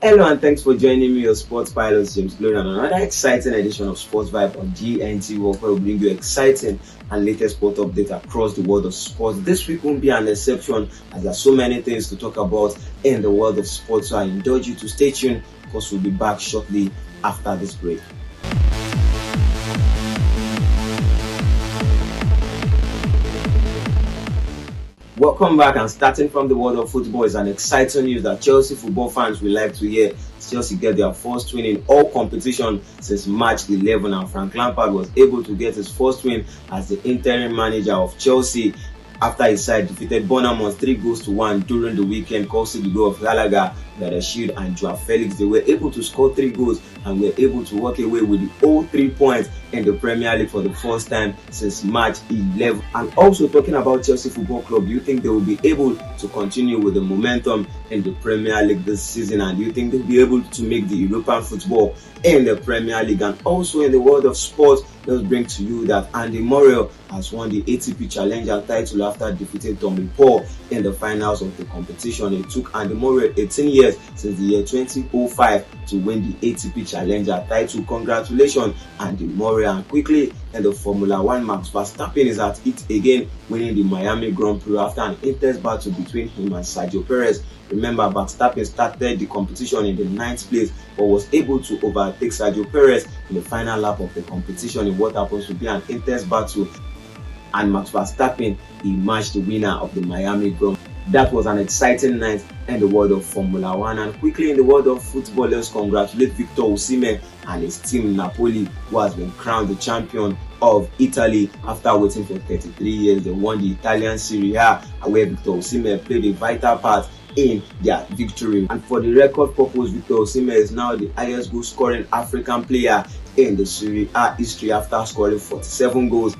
Hello and thanks for joining me, your sports pilot James Glory, on another exciting edition of Sports Vibe on GNT World, where we bring you exciting and latest sport updates across the world of sports. This week won't be an exception, as there are so many things to talk about in the world of sports. So I indulge you to stay tuned, because we'll be back shortly after this break. Welcome back, and starting from the world of football is an exciting news that Chelsea football fans will like to hear. Chelsea get their first win in all competition since March 11, and Frank Lampard was able to get his first win as the interim manager of Chelsea after his side defeated Bournemouth 3-1 during the weekend, causing the goal of Gallagher, Shield and Joao Felix. They were able to score 3 goals and were able to walk away with the all 3 points in the Premier League for the first time since March 11. And also talking about Chelsea Football Club, do you think they will be able to continue with the momentum in the Premier League this season? And do you think they'll be able to make the European football in the Premier League? And also in the world of sports, let's bring to you that Andy Murray has won the ATP Challenger title after defeating Tommy Paul in the finals of the competition. It took Andy Murray 18 years since the year 2005 to win the ATP Challenger title. Congratulations, Andy Murray. And quickly in the Formula 1, Max Verstappen is at it again, winning the Miami Grand Prix after an intense battle between him and Sergio Perez. Remember, Verstappen started the competition in the 9th place but was able to overtake Sergio Perez in the final lap of the competition in what happens to be an intense battle, and Max Verstappen emerged the winner of the Miami Grand Prix. That was an exciting night in the world of Formula 1. And quickly in the world of football, let's congratulate Victor Osimhen and his team Napoli, who has been crowned the champion of Italy after waiting for 33 years. They won the Italian Serie A, where Victor Osimhen played a vital part in their victory. And for the record purpose, Victor Osimhen is now the highest goal scoring African player in the Serie A history after scoring 47 goals.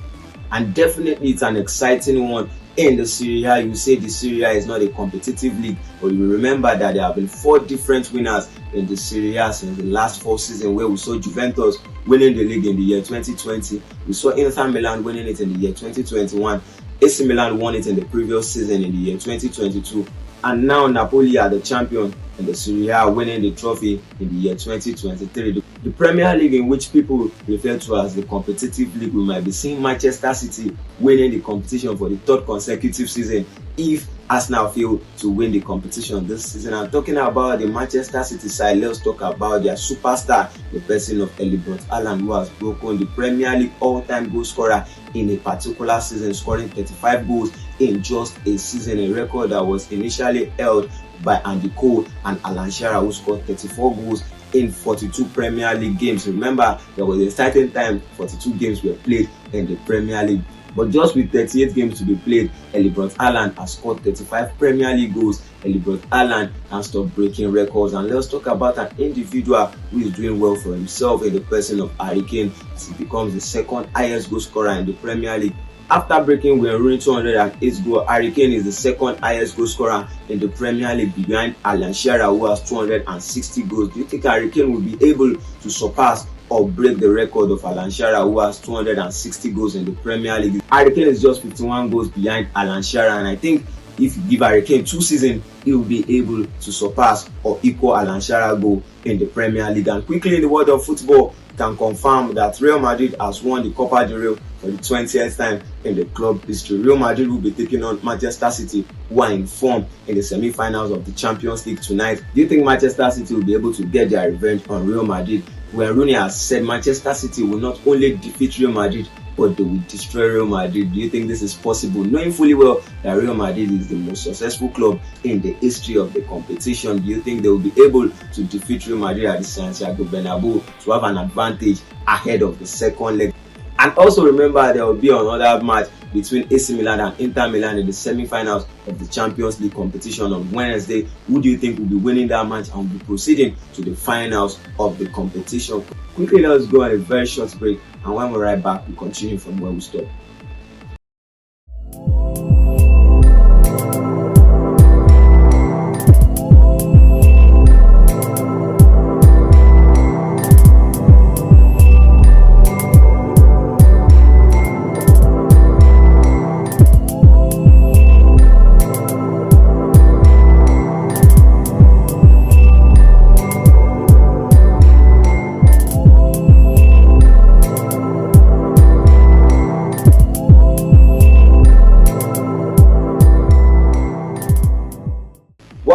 And definitely it's an exciting one in the Serie A. You say the Serie A is not a competitive league, but you remember that there have been 4 different winners in the Serie A since the last 4 seasons, where we saw Juventus winning the league in the year 2020, we saw Inter Milan winning it in the year 2021, AC Milan won it in the previous season in the year 2022, and now Napoli are the champion in the Serie A, winning the trophy in the year 2023. The Premier League, in which people refer to as the competitive league, we might be seeing Manchester City winning the competition for the 3rd consecutive season if Arsenal fail to win the competition this season. I'm talking about the Manchester City side. Let's talk about their superstar, the person of Erling Haaland, who has broken the Premier League all-time goal scorer in a particular season, scoring 35 goals in just a season, a record that was initially held by Andy Cole and Alan Shearer, who scored 34 goals in 42 Premier League games. Remember, there was a certain time 42 games were played in the Premier League, but just with 38 games to be played, Erling Haaland has scored 35 Premier League goals. Erling Haaland can stop breaking records. And let's talk about an individual who is doing well for himself in the person of Harry Kane, as he becomes the 2nd highest goal scorer in the Premier League. After breaking Wayne Rooney's 208 goals, Harry Kane is the 2nd highest goal scorer in the Premier League, behind Alan Shearer, who has 260 goals. Do you think Harry Kane will be able to surpass or break the record of Alan Shearer, who has 260 goals in the Premier League? Harry Kane is just 51 goals behind Alan Shearer, and I think if you give Harry Kane 2 seasons, he will be able to surpass or equal Alan Shearer's goal in the Premier League. And quickly in the world of football, can confirm that Real Madrid has won the Copa del Rey for the 20th time in the club history. Real Madrid will be taking on Manchester City, who are in form in the semi-finals of the Champions League tonight. Do you think Manchester City will be able to get their revenge on Real Madrid? Where Rooney has said Manchester City will not only defeat Real Madrid, but they will destroy Real Madrid. Do you think this is possible, knowing fully well that Real Madrid is the most successful club in the history of the competition? Do you think they will be able to defeat Real Madrid at the Santiago Bernabeu to have an advantage ahead of the 2nd leg? And also remember, there will be another match between AC Milan and Inter Milan in the semi-finals of the Champions League competition on Wednesday. Who do you think will be winning that match and will be proceeding to the finals of the competition? Quickly, let's go on a very short break, and when we're right back, we continue from where we stopped.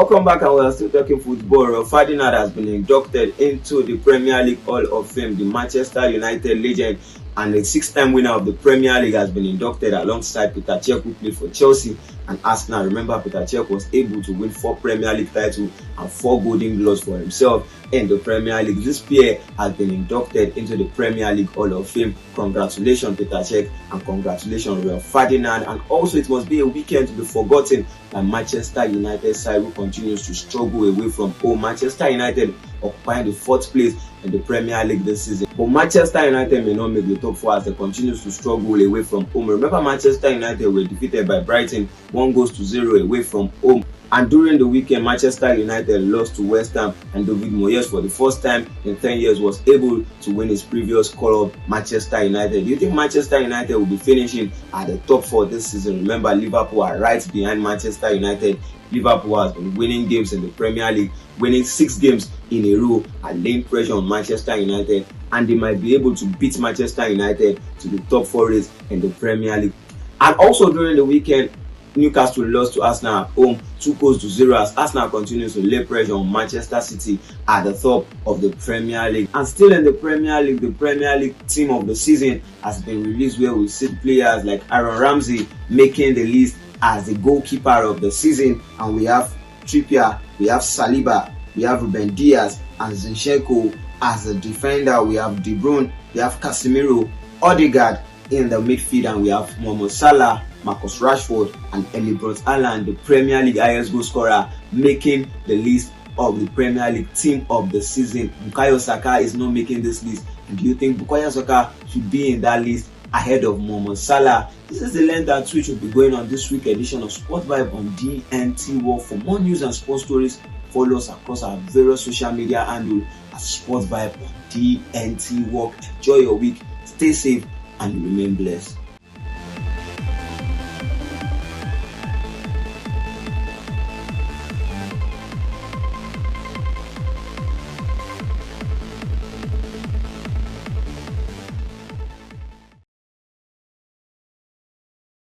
Welcome back, and we are still talking football. Rio Ferdinand has been inducted into the Premier League Hall of Fame. The Manchester United legend and the 6-time winner of the Premier League has been inducted alongside Peter Cech, who played for Chelsea and Arsenal. Remember, Peter Cech was able to win 4 Premier League titles and 4 Golden Gloves for himself in the Premier League. This pair has been inducted into the Premier League Hall of Fame. Congratulations, Peter Cech, and congratulations, Rio Ferdinand. And also, it must be a weekend to be forgotten that Manchester United side who continues to struggle away from home. Manchester United occupying the 4th place in the Premier League this season. But Manchester United may not make the top 4 as they continue to struggle away from home. Remember, Manchester United were defeated by Brighton 1-0 away from home. And during the weekend, Manchester United lost to West Ham, and David Moyes, for the first time in 10 years, was able to win his previous club, Manchester United. Do you think Manchester United will be finishing at the top 4 this season? Remember, Liverpool are right behind Manchester United. Liverpool has been winning games in the Premier League, winning 6 games in a row and laying pressure on Manchester United, and they might be able to beat Manchester United to the top 4 race in the Premier League. And also during the weekend, Newcastle lost to Arsenal at home 2-0 as Arsenal continues to lay pressure on Manchester City at the top of the Premier League. And still in the Premier League team of the season has been released, where we see players like Aaron Ramsey making the list as the goalkeeper of the season, and we have Trippier, we have Saliba, we have Ruben Dias and Zinchenko as a defender, we have De Bruyne, we have Casemiro, Odegaard in the midfield, and we have Mohamed Salah, Marcus Rashford and Erling Braut Haaland, the Premier League highest goal scorer, making the list of the Premier League team of the season. Bukayo Saka is not making this list. And do you think Bukayo Saka should be in that list ahead of Mohamed Salah? This is the length at which will be going on this week edition of Sport Vibe on DNT World. For more news and sports stories, follow us across our various social media handles at Sport Vibe on DNT World. Enjoy your week, stay safe, and remain blessed.